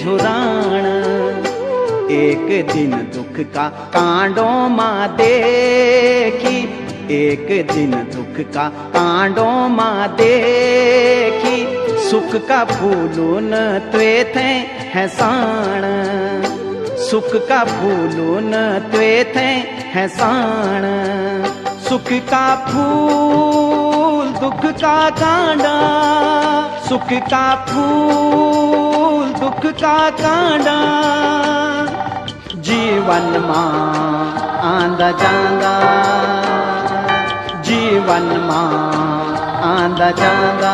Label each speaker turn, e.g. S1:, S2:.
S1: झुराण। एक दिन दुख का कांडों माँ देखी, एक दिन दुख का कांडों माँ देखी, सुख का फूलून त्वे थे है साण, सुख का फूलून त्वे थे है साण। सुख का फूल दुख का कांडा, सुख का फूल दुख का कांडा, जीवन मां आंदा जांदा, जीवन मां आंदा जांदा।